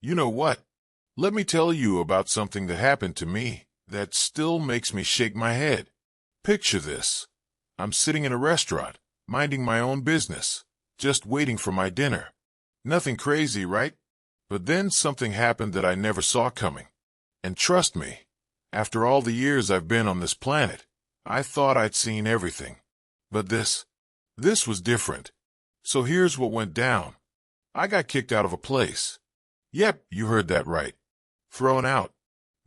You know what? Let me tell you about something that happened to me that still makes me shake my head. Picture this. I'm sitting in a restaurant, minding my own business, just waiting for my dinner. Nothing crazy, right? But then something happened that I never saw coming. And trust me, after all the years I've been on this planet, I thought I'd seen everything. But this was different. So here's what went down. I got kicked out of a place. Yep, you heard that right. Thrown out.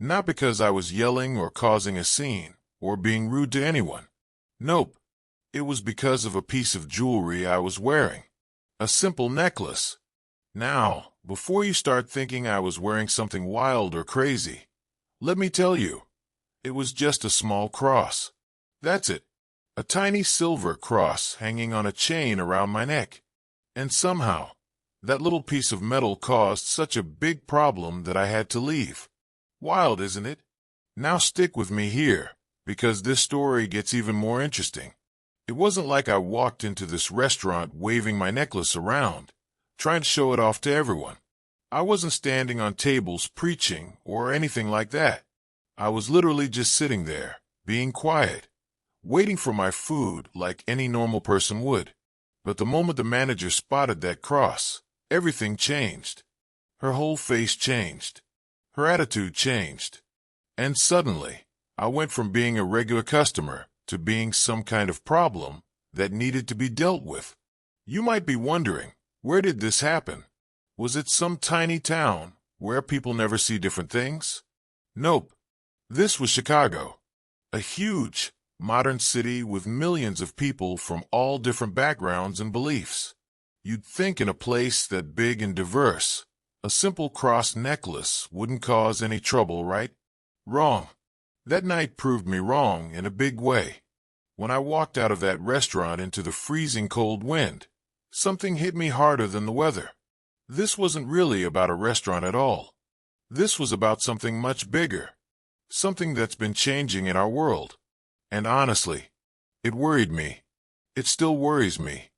Not because I was yelling or causing a scene or being rude to anyone. Nope. It was because of a piece of jewelry I was wearing. A simple necklace. Now, before you start thinking I was wearing something wild or crazy, let me tell you, it was just a small cross. That's it. A tiny silver cross hanging on a chain around my neck. And somehow, that little piece of metal caused such a big problem that I had to leave. Wild, isn't it? Now stick with me here, because this story gets even more interesting. It wasn't like I walked into this restaurant waving my necklace around, trying to show it off to everyone. I wasn't standing on tables preaching or anything like that. I was literally just sitting there, being quiet, waiting for my food like any normal person would. But the moment the manager spotted that cross, everything changed. Her whole face changed. Her attitude changed. And suddenly, I went from being a regular customer to being some kind of problem that needed to be dealt with. You might be wondering, where did this happen? Was it some tiny town where people never see different things? Nope. This was Chicago, a huge, modern city with millions of people from all different backgrounds and beliefs. You'd think in a place that big and diverse, a simple cross necklace wouldn't cause any trouble, right? Wrong. That night proved me wrong in a big way. When I walked out of that restaurant into the freezing cold wind, something hit me harder than the weather. This wasn't really about a restaurant at all. This was about something much bigger, something that's been changing in our world. And honestly, it worried me. It still worries me.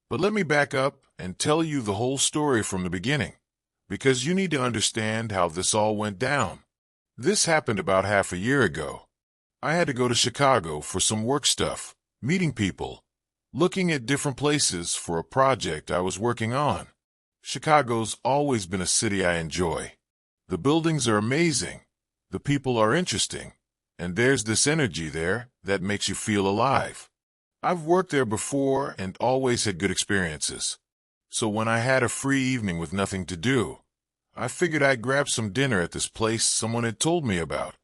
But let me back up and tell you the whole story from the beginning, because you need to understand how this all went down. This happened about half a year ago. I had to go to Chicago for some work stuff, meeting people, looking at different places for a project I was working on. Chicago's always been a city I enjoy. The buildings are amazing, the people are interesting, and there's this energy there that makes you feel alive. I've worked there before and always had good experiences. So when I had a free evening with nothing to do, I figured I'd grab some dinner at this place someone had told me about.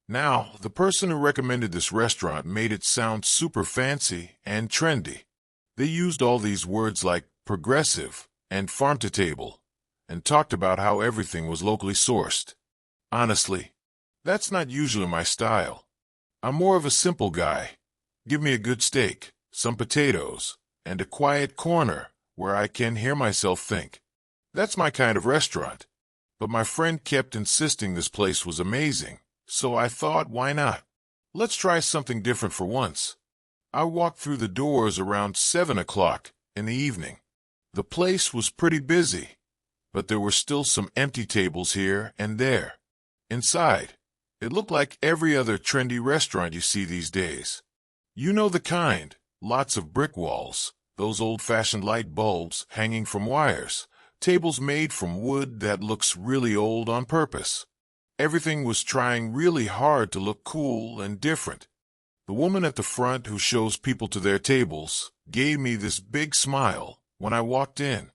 Now, the person who recommended this restaurant made it sound super fancy and trendy. They used all these words like progressive and farm to table, and talked about how everything was locally sourced. Honestly, that's not usually my style. I'm more of a simple guy. Give me a good steak, some potatoes, and a quiet corner where I can hear myself think. That's my kind of restaurant. But my friend kept insisting this place was amazing, so I thought, why not? Let's try something different for once. I walked through the doors around 7 o'clock in the evening. The place was pretty busy, but there were still some empty tables here and there. Inside, it looked like every other trendy restaurant you see these days. You know the kind, lots of brick walls, those old-fashioned light bulbs hanging from wires, tables made from wood that looks really old on purpose. Everything was trying really hard to look cool and different. The woman at the front who shows people to their tables gave me this big smile when I walked in,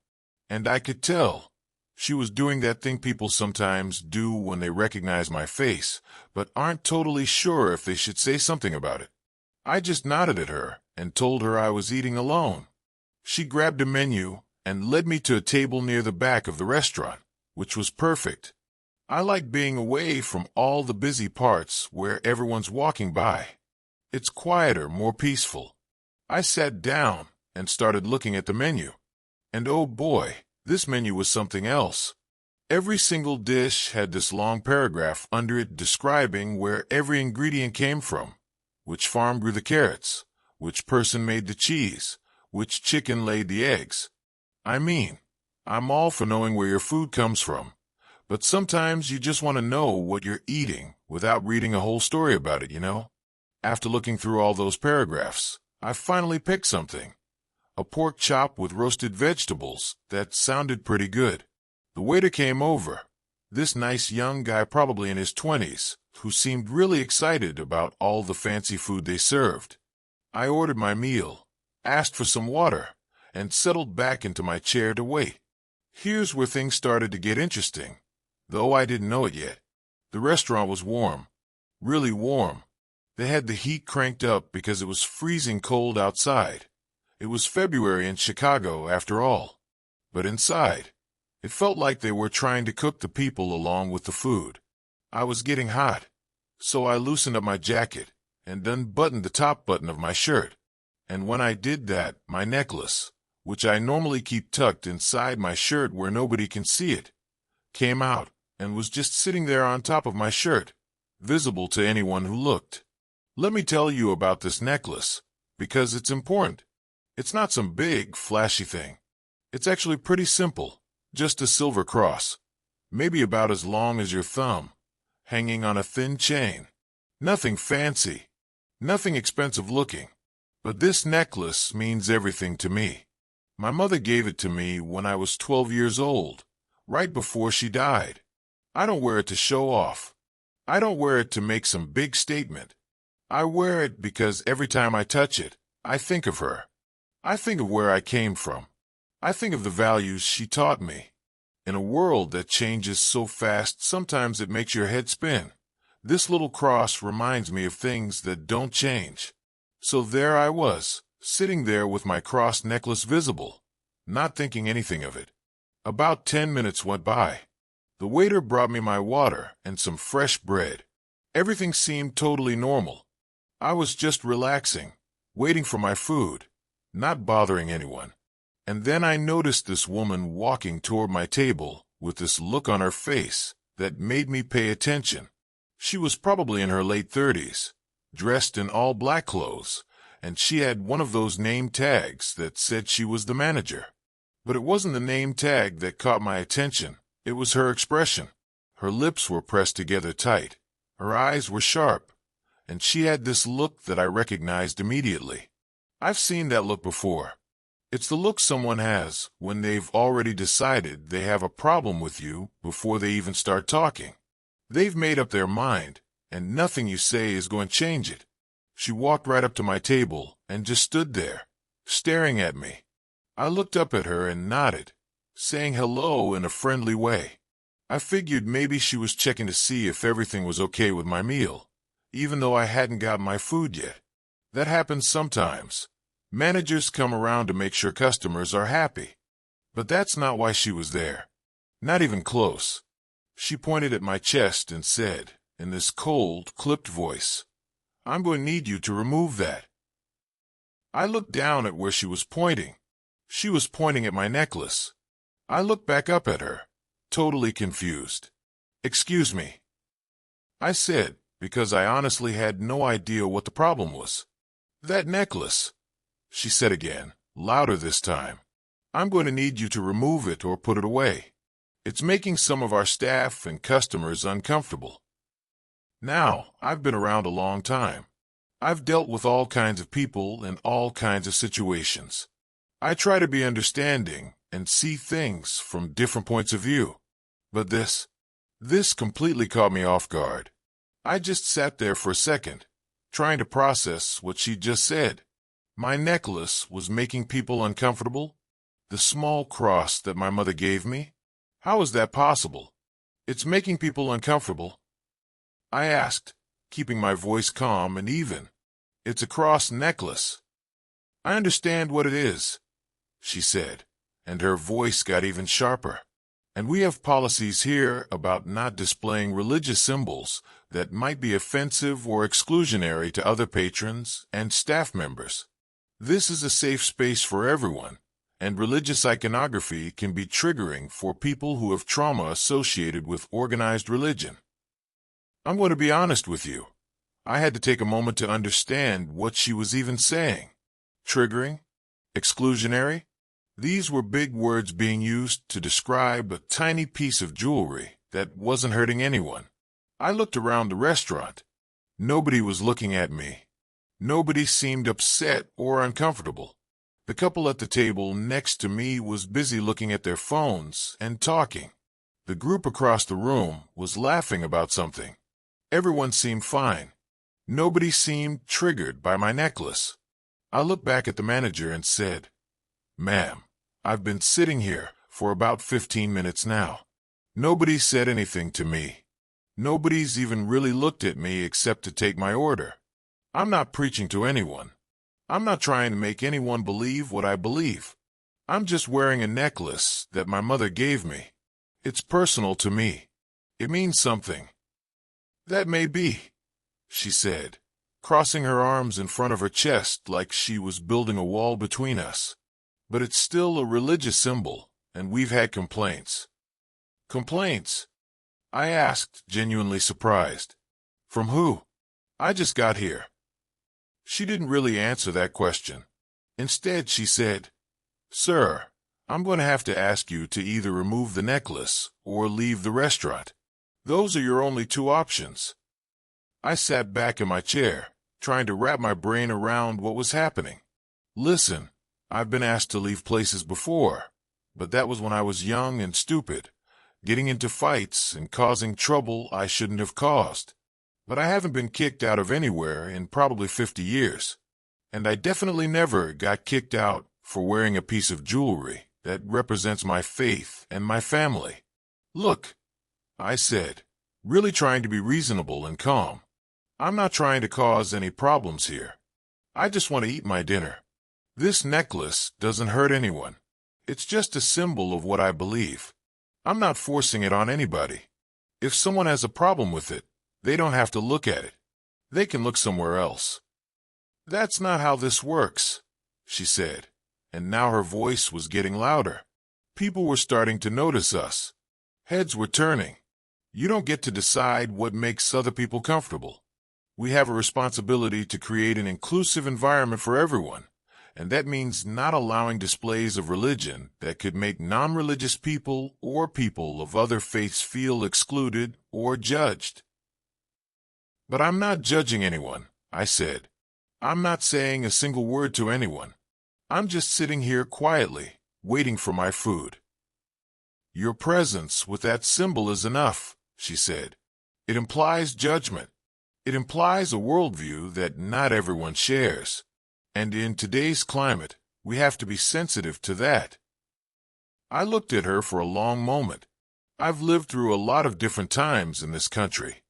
and I could tell she was doing that thing people sometimes do when they recognize my face, but aren't totally sure if they should say something about it. I just nodded at her and told her I was eating alone. She grabbed a menu and led me to a table near the back of the restaurant, which was perfect. I like being away from all the busy parts where everyone's walking by. It's quieter, more peaceful. I sat down and started looking at the menu. And oh boy, this menu was something else. Every single dish had this long paragraph under it describing where every ingredient came from, which farm grew the carrots, which person made the cheese, which chicken laid the eggs. I mean, I'm all for knowing where your food comes from, But sometimes you just want to know what you're eating without reading a whole story about it, you know? After looking through all those paragraphs, I finally picked something. A pork chop with roasted vegetables that sounded pretty good. The waiter came over. This nice young guy, probably in his 20s, who seemed really excited about all the fancy food they served. I ordered my meal, asked for some water, and settled back into my chair to wait. Here's where things started to get interesting, though I didn't know it yet. The restaurant was warm, really warm. They had the heat cranked up because it was freezing cold outside. It was February in Chicago, after all. But inside, it felt like they were trying to cook the people along with the food. I was getting hot, so I loosened up my jacket and unbuttoned the top button of my shirt. And when I did that, my necklace, which I normally keep tucked inside my shirt where nobody can see it, came out and was just sitting there on top of my shirt, visible to anyone who looked. Let me tell you about this necklace, because it's important. It's not some big, flashy thing. It's actually pretty simple, just a silver cross, maybe about as long as your thumb, hanging on a thin chain. Nothing fancy, nothing expensive looking. But this necklace means everything to me. My mother gave it to me when I was 12 years old, right before she died. I don't wear it to show off. I don't wear it to make some big statement. I wear it because every time I touch it, I think of her. I think of where I came from. I think of the values she taught me. In a world that changes so fast, sometimes it makes your head spin. This little cross reminds me of things that don't change. So there I was, sitting there with my cross necklace visible, not thinking anything of it. About 10 minutes went by. The waiter brought me my water and some fresh bread. Everything seemed totally normal. I was just relaxing, waiting for my food, not bothering anyone. And then I noticed this woman walking toward my table with this look on her face that made me pay attention. She was probably in her late 30s, dressed in all black clothes, and she had one of those name tags that said she was the manager. But it wasn't the name tag that caught my attention. It was her expression. Her lips were pressed together tight. Her eyes were sharp, and she had this look that I recognized immediately. I've seen that look before. It's the look someone has when they've already decided they have a problem with you before they even start talking. They've made up their mind, and nothing you say is going to change it. She walked right up to my table and just stood there, staring at me. I looked up at her and nodded, saying hello in a friendly way. I figured maybe she was checking to see if everything was okay with my meal, even though I hadn't got my food yet. That happens sometimes. Managers come around to make sure customers are happy. But that's not why she was there. Not even close. She pointed at my chest and said, in this cold, clipped voice, "I'm going to need you to remove that." I looked down at where she was pointing. She was pointing at my necklace. I looked back up at her, totally confused. "Excuse me," I said, because I honestly had no idea what the problem was. "That necklace," she said again, louder this time. "I'm going to need you to remove it or put it away. It's making some of our staff and customers uncomfortable." Now, I've been around a long time. I've dealt with all kinds of people in all kinds of situations. I try to be understanding and see things from different points of view. But this completely caught me off guard. I just sat there for a second, trying to process what she just said. My necklace was making people uncomfortable? The small cross that my mother gave me? How is that possible? It's making people uncomfortable? I asked, keeping my voice calm and even. "It's a cross necklace." "I understand what it is," she said, and her voice got even sharper. "And we have policies here about not displaying religious symbols that might be offensive or exclusionary to other patrons and staff members. This is a safe space for everyone, and religious iconography can be triggering for people who have trauma associated with organized religion." I'm going to be honest with you. I had to take a moment to understand what she was even saying. Triggering? Exclusionary? These were big words being used to describe a tiny piece of jewelry that wasn't hurting anyone. I looked around the restaurant. Nobody was looking at me. Nobody seemed upset or uncomfortable. The couple at the table next to me was busy looking at their phones and talking. The group across the room was laughing about something. Everyone seemed fine. Nobody seemed triggered by my necklace. I looked back at the manager and said, "Ma'am, I've been sitting here for about 15 minutes now. Nobody said anything to me. Nobody's even really looked at me except to take my order. I'm not preaching to anyone. I'm not trying to make anyone believe what I believe. I'm just wearing a necklace that my mother gave me. It's personal to me. It means something." "That may be," she said, crossing her arms in front of her chest like she was building a wall between us. "But it's still a religious symbol, and we've had complaints." "Complaints?" I asked, genuinely surprised. "From who?" "I just got here." She didn't really answer that question. Instead, she said, "Sir, I'm going to have to ask you to either remove the necklace or leave the restaurant. Those are your only two options." I sat back in my chair, trying to wrap my brain around what was happening. Listen, I've been asked to leave places before, but that was when I was young and stupid, getting into fights and causing trouble I shouldn't have caused. But I haven't been kicked out of anywhere in probably 50 years. And I definitely never got kicked out for wearing a piece of jewelry that represents my faith and my family. "Look," I said, really trying to be reasonable and calm. "I'm not trying to cause any problems here. I just want to eat my dinner. This necklace doesn't hurt anyone. It's just a symbol of what I believe. I'm not forcing it on anybody. If someone has a problem with it, they don't have to look at it. They can look somewhere else." "That's not how this works," she said, and now her voice was getting louder. People were starting to notice us. Heads were turning. "You don't get to decide what makes other people comfortable. We have a responsibility to create an inclusive environment for everyone, and that means not allowing displays of religion that could make non-religious people or people of other faiths feel excluded or judged." "But I'm not judging anyone," I said. "I'm not saying a single word to anyone. I'm just sitting here quietly, waiting for my food." "Your presence with that symbol is enough," she said. "It implies judgment. It implies a worldview that not everyone shares. And in today's climate, we have to be sensitive to that." I looked at her for a long moment. I've lived through a lot of different times in this country.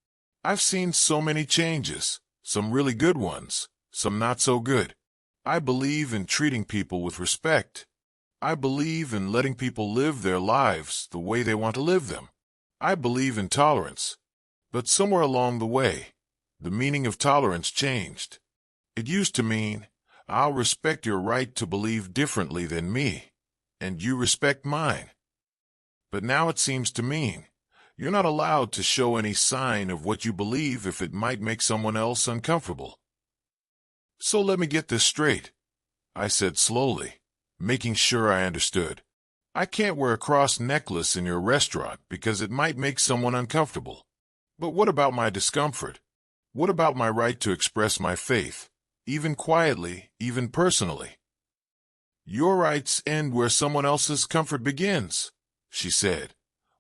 I've seen so many changes, some really good ones, some not so good. I believe in treating people with respect. I believe in letting people live their lives the way they want to live them. I believe in tolerance. But somewhere along the way, the meaning of tolerance changed. It used to mean, I'll respect your right to believe differently than me, and you respect mine. But now it seems to mean, you're not allowed to show any sign of what you believe if it might make someone else uncomfortable. "So let me get this straight," I said slowly, making sure I understood. "I can't wear a cross necklace in your restaurant because it might make someone uncomfortable. But what about my discomfort? What about my right to express my faith, even quietly, even personally?" "Your rights end where someone else's comfort begins," she said,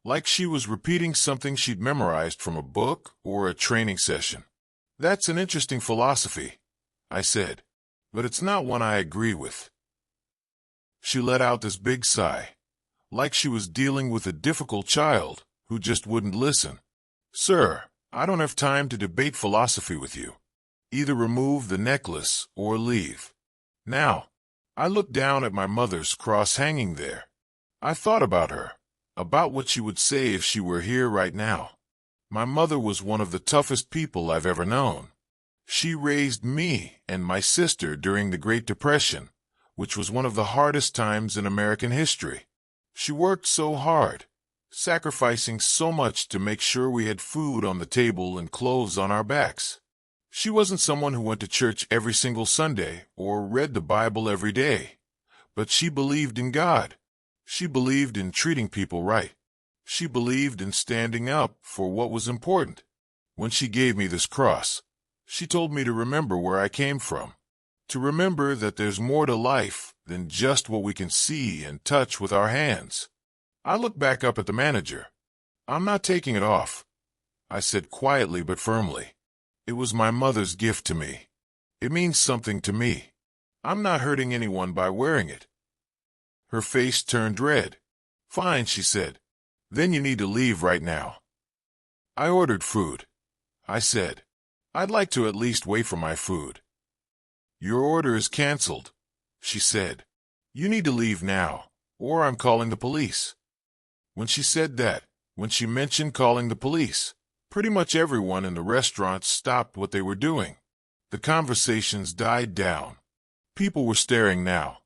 like she was repeating something she'd memorized from a book or a training session. "That's an interesting philosophy," I said, "but it's not one I agree with." She let out this big sigh, like she was dealing with a difficult child who just wouldn't listen. "Sir, I don't have time to debate philosophy with you. Either remove the necklace or leave. Now." I looked down at my mother's cross hanging there. I thought about her, about what she would say if she were here right now. My mother was one of the toughest people I've ever known. She raised me and my sister during the Great Depression, which was one of the hardest times in American history. She worked so hard, sacrificing so much to make sure we had food on the table and clothes on our backs. She wasn't someone who went to church every single Sunday or read the Bible every day, but she believed in God. She believed in treating people right. She believed in standing up for what was important. When she gave me this cross, she told me to remember where I came from, to remember that there's more to life than just what we can see and touch with our hands. I looked back up at the manager. "I'm not taking it off," I said quietly but firmly. "It was my mother's gift to me. It means something to me. I'm not hurting anyone by wearing it." Her face turned red. "Fine," she said. "Then you need to leave right now." I ordered food. I said, "I'd like to at least wait for my food." "Your order is canceled," she said. "You need to leave now, or I'm calling the police." When she said that, when she mentioned calling the police, pretty much everyone in the restaurant stopped what they were doing. The conversations died down. People were staring now.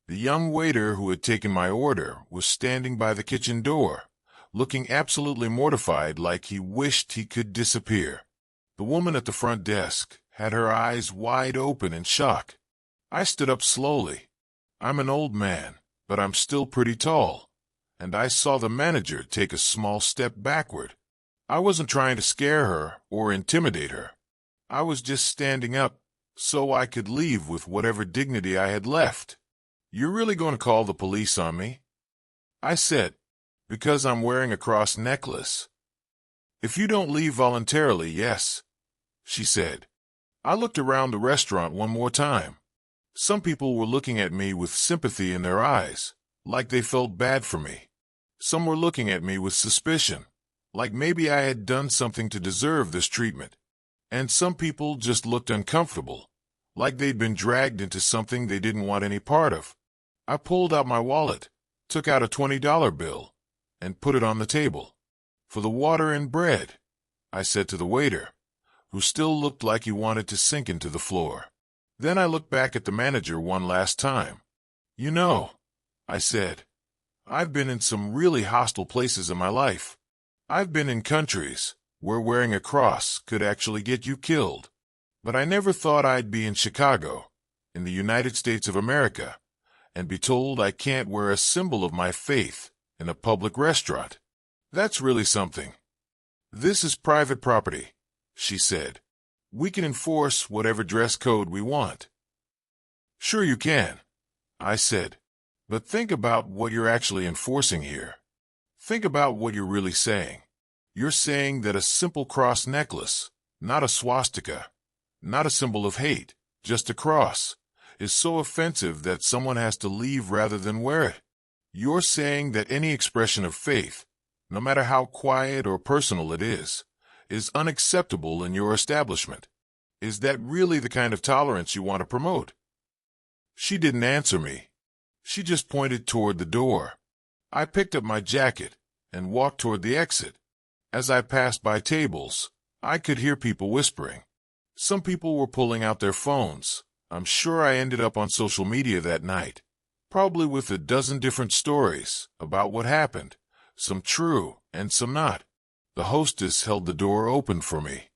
The young waiter who had taken my order was standing by the kitchen door, looking absolutely mortified, like he wished he could disappear. The woman at the front desk had her eyes wide open in shock. I stood up slowly. I'm an old man, but I'm still pretty tall, and I saw the manager take a small step backward. I wasn't trying to scare her or intimidate her. I was just standing up so I could leave with whatever dignity I had left. "You're really going to call the police on me?" I said, "Because I'm wearing a cross necklace." "If you don't leave voluntarily, yes," she said. I looked around the restaurant one more time. Some people were looking at me with sympathy in their eyes, like they felt bad for me. Some were looking at me with suspicion, like maybe I had done something to deserve this treatment. And some people just looked uncomfortable, like they'd been dragged into something they didn't want any part of. I pulled out my wallet, took out a $20 bill, and put it on the table. "For the water and bread," I said to the waiter, who still looked like he wanted to sink into the floor. Then I looked back at the manager one last time. "You know," I said, "I've been in some really hostile places in my life. I've been in countries where wearing a cross could actually get you killed. But I never thought I'd be in Chicago, in the United States of America, and be told I can't wear a symbol of my faith in a public restaurant. That's really something." "This is private property," she said. "We can enforce whatever dress code we want." "Sure you can," I said. "But think about what you're actually enforcing here. Think about what you're really saying. You're saying that a simple cross necklace, not a swastika, not a symbol of hate, just a cross, is so offensive that someone has to leave rather than wear it. You're saying that any expression of faith, no matter how quiet or personal it is unacceptable in your establishment. Is that really the kind of tolerance you want to promote?" She didn't answer me. She just pointed toward the door. I picked up my jacket and walked toward the exit. As I passed by tables, I could hear people whispering. Some people were pulling out their phones. I'm sure I ended up on social media that night, probably with a dozen different stories about what happened, some true and some not. The hostess held the door open for me,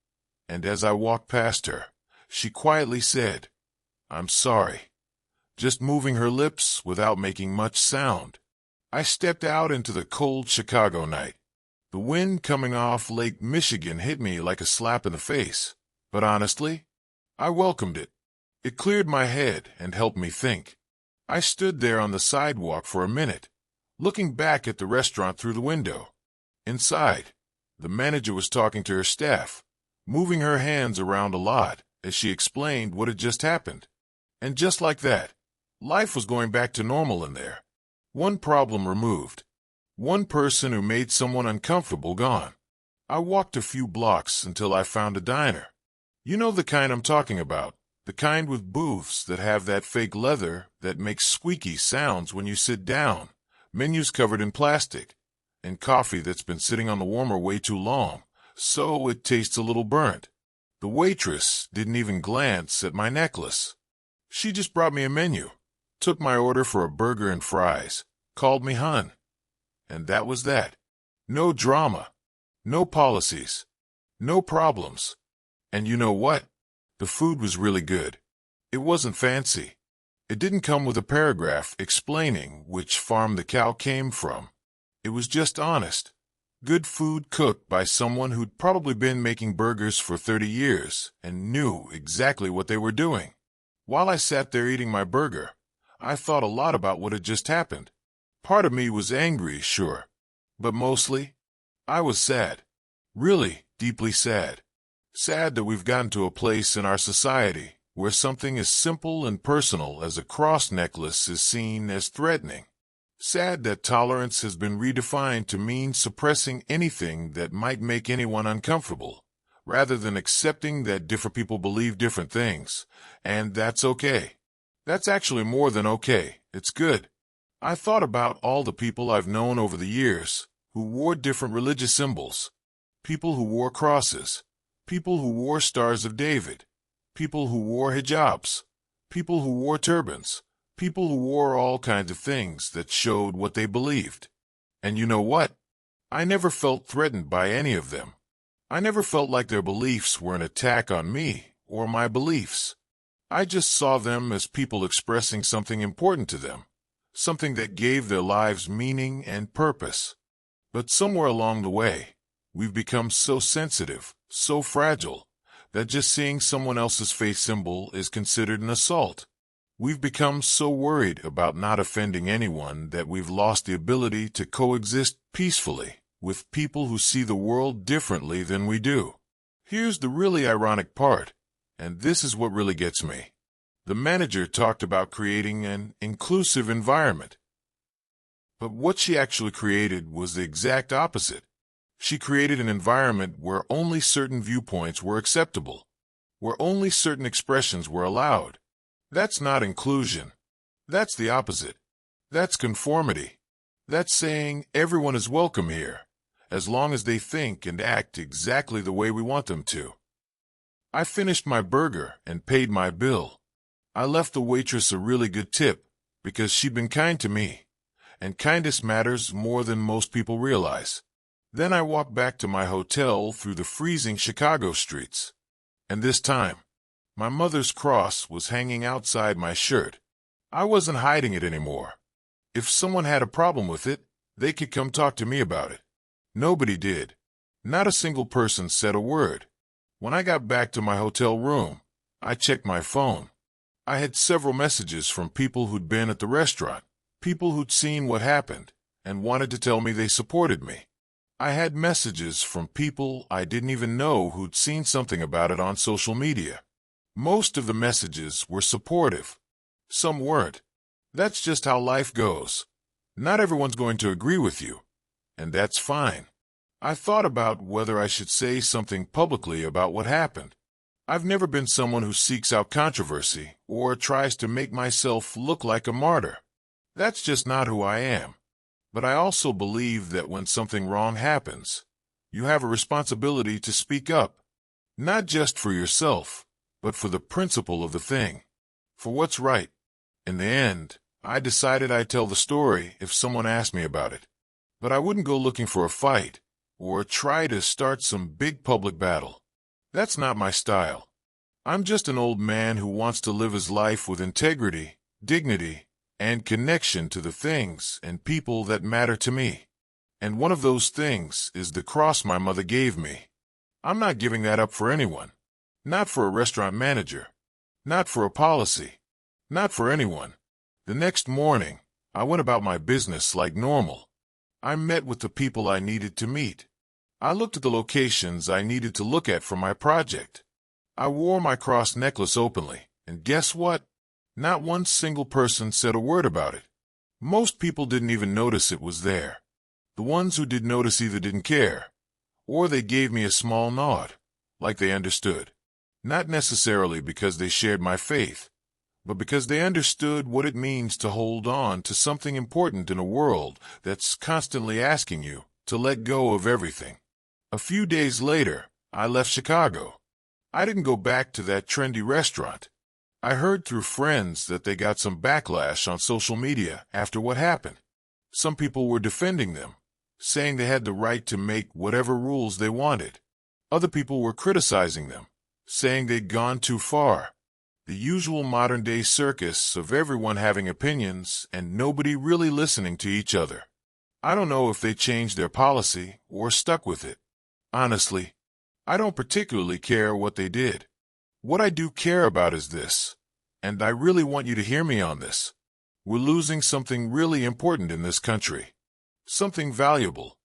and as I walked past her, she quietly said, "I'm sorry," just moving her lips without making much sound. I stepped out into the cold Chicago night. The wind coming off Lake Michigan hit me like a slap in the face, but honestly, I welcomed it. It cleared my head and helped me think. I stood there on the sidewalk for a minute, looking back at the restaurant through the window. Inside, the manager was talking to her staff, moving her hands around a lot as she explained what had just happened. And just like that, life was going back to normal in there. One problem removed. One person who made someone uncomfortable gone. I walked a few blocks until I found a diner. You know the kind I'm talking about. The kind with booths that have that fake leather that makes squeaky sounds when you sit down, menus covered in plastic, and coffee that's been sitting on the warmer way too long, so it tastes a little burnt. The waitress didn't even glance at my necklace. She just brought me a menu, took my order for a burger and fries, called me hun. And that was that. No drama, no policies, no problems. And you know what? The food was really good. It wasn't fancy. It didn't come with a paragraph explaining which farm the cow came from. It was just honest, Good food cooked by someone who'd probably been making burgers for 30 years and knew exactly what they were doing. While I sat there eating my burger, I thought a lot about what had just happened. Part of me was angry, sure, but mostly, I was sad. Really deeply sad. Sad that we've gotten to a place in our society where something as simple and personal as a cross necklace is seen as threatening. Sad that tolerance has been redefined to mean suppressing anything that might make anyone uncomfortable, rather than accepting that different people believe different things, and that's okay. That's actually more than okay. It's good. I thought about all the people I've known over the years who wore different religious symbols. People who wore crosses. People who wore Stars of David. People who wore hijabs. People who wore turbans. People who wore all kinds of things that showed what they believed. And you know what? I never felt threatened by any of them. I never felt like their beliefs were an attack on me or my beliefs. I just saw them as people expressing something important to them, something that gave their lives meaning and purpose. But somewhere along the way, we've become so sensitive, so fragile, that just seeing someone else's faith symbol is considered an assault. We've become so worried about not offending anyone that we've lost the ability to coexist peacefully with people who see the world differently than we do. Here's the really ironic part, and this is what really gets me. The manager talked about creating an inclusive environment. But what she actually created was the exact opposite. She created an environment where only certain viewpoints were acceptable, where only certain expressions were allowed. That's not inclusion. That's the opposite. That's conformity. That's saying everyone is welcome here, as long as they think and act exactly the way we want them to. I finished my burger and paid my bill. I left the waitress a really good tip because she'd been kind to me, and kindness matters more than most people realize. Then I walked back to my hotel through the freezing Chicago streets. And this time, my mother's cross was hanging outside my shirt. I wasn't hiding it anymore. If someone had a problem with it, they could come talk to me about it. Nobody did. Not a single person said a word. When I got back to my hotel room, I checked my phone. I had several messages from people who'd been at the restaurant, people who'd seen what happened, and wanted to tell me they supported me. I had messages from people I didn't even know who'd seen something about it on social media. Most of the messages were supportive. Some weren't. That's just how life goes. Not everyone's going to agree with you, and that's fine. I thought about whether I should say something publicly about what happened. I've never been someone who seeks out controversy or tries to make myself look like a martyr. That's just not who I am. But I also believe that when something wrong happens, you have a responsibility to speak up, not just for yourself, but for the principle of the thing, for what's right. In the end, I decided I'd tell the story if someone asked me about it, but I wouldn't go looking for a fight or try to start some big public battle. That's not my style. I'm just an old man who wants to live his life with integrity, dignity, and connection to the things and people that matter to me. And one of those things is the cross my mother gave me. I'm not giving that up for anyone. Not for a restaurant manager. Not for a policy. Not for anyone. The next morning, I went about my business like normal. I met with the people I needed to meet. I looked at the locations I needed to look at for my project. I wore my cross necklace openly, and guess what? Not one single person said a word about it. Most people didn't even notice it was there. The ones who did notice either didn't care, or they gave me a small nod, like they understood. Not necessarily because they shared my faith, but because they understood what it means to hold on to something important in a world that's constantly asking you to let go of everything. A few days later, I left Chicago. I didn't go back to that trendy restaurant. I heard through friends that they got some backlash on social media after what happened. Some people were defending them, saying they had the right to make whatever rules they wanted. Other people were criticizing them, saying they'd gone too far. The usual modern-day circus of everyone having opinions and nobody really listening to each other. I don't know if they changed their policy or stuck with it. Honestly, I don't particularly care what they did. What I do care about is this, and I really want you to hear me on this. We're losing something really important in this country. Something valuable.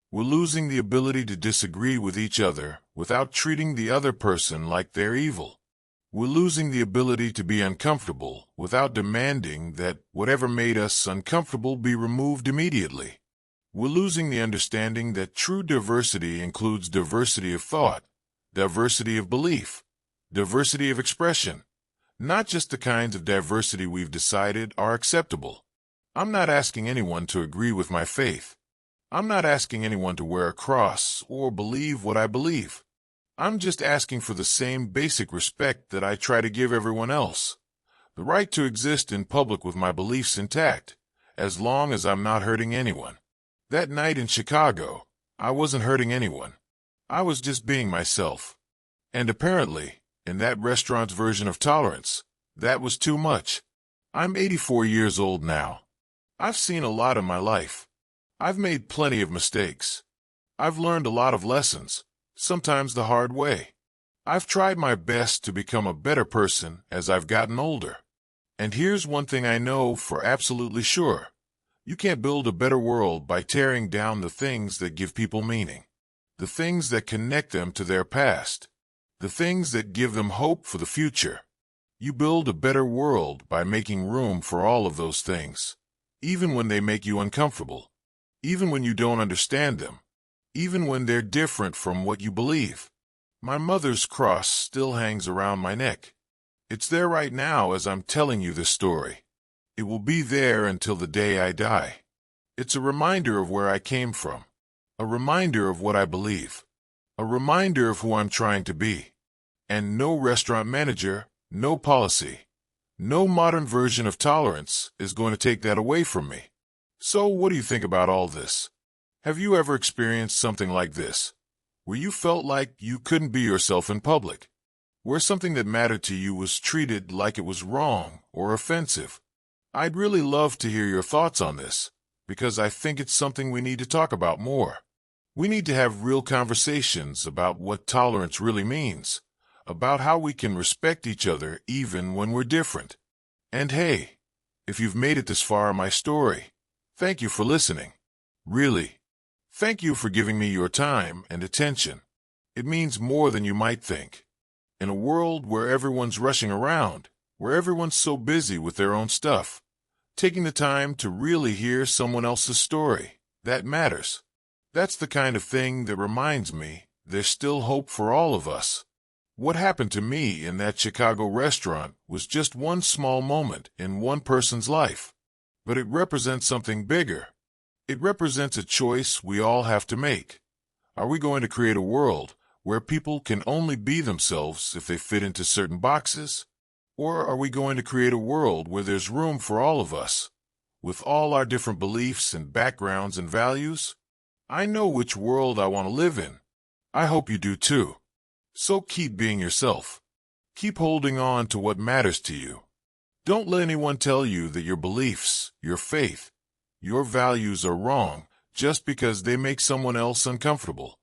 We're losing the ability to disagree with each other without treating the other person like they're evil. We're losing the ability to be uncomfortable without demanding that whatever made us uncomfortable be removed immediately. We're losing the understanding that true diversity includes diversity of thought, diversity of belief, diversity of expression, not just the kinds of diversity we've decided are acceptable. I'm not asking anyone to agree with my faith. I'm not asking anyone to wear a cross or believe what I believe. I'm just asking for the same basic respect that I try to give everyone else. The right to exist in public with my beliefs intact, as long as I'm not hurting anyone. That night in Chicago, I wasn't hurting anyone. I was just being myself. And apparently, in that restaurant's version of tolerance, that was too much. I'm 84 years old now. I've seen a lot in my life. I've made plenty of mistakes. I've learned a lot of lessons, sometimes the hard way. I've tried my best to become a better person as I've gotten older. And here's one thing I know for absolutely sure. You can't build a better world by tearing down the things that give people meaning, the things that connect them to their past, the things that give them hope for the future. You build a better world by making room for all of those things, even when they make you uncomfortable, even when you don't understand them, even when they're different from what you believe. My mother's cross still hangs around my neck. It's there right now as I'm telling you this story. It will be there until the day I die. It's a reminder of where I came from, a reminder of what I believe, a reminder of who I'm trying to be. And no restaurant manager, no policy, no modern version of tolerance is going to take that away from me. So what do you think about all this? Have you ever experienced something like this, where you felt like you couldn't be yourself in public, where something that mattered to you was treated like it was wrong or offensive? I'd really love to hear your thoughts on this, because I think it's something we need to talk about more. We need to have real conversations about what tolerance really means, about how we can respect each other even when we're different. And hey, if you've made it this far in my story, thank you for listening. Really, thank you for giving me your time and attention. It means more than you might think. In a world where everyone's rushing around, where everyone's so busy with their own stuff, taking the time to really hear someone else's story, that matters. That's the kind of thing that reminds me there's still hope for all of us. What happened to me in that Chicago restaurant was just one small moment in one person's life, but it represents something bigger. It represents a choice we all have to make. Are we going to create a world where people can only be themselves if they fit into certain boxes? Or are we going to create a world where there's room for all of us, with all our different beliefs and backgrounds and values? I know which world I want to live in. I hope you do too. So keep being yourself. Keep holding on to what matters to you. Don't let anyone tell you that your beliefs, your faith, your values are wrong just because they make someone else uncomfortable.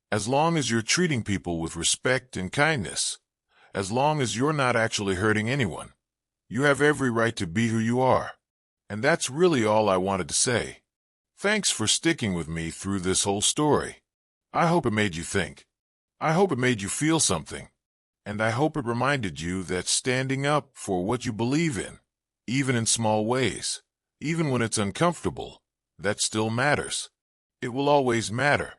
As long as you're treating people with respect and kindness, as long as you're not actually hurting anyone, you have every right to be who you are. And that's really all I wanted to say. Thanks for sticking with me through this whole story. I hope it made you think. I hope it made you feel something. And I hope it reminded you that standing up for what you believe in, even in small ways, even when it's uncomfortable, that still matters. It will always matter.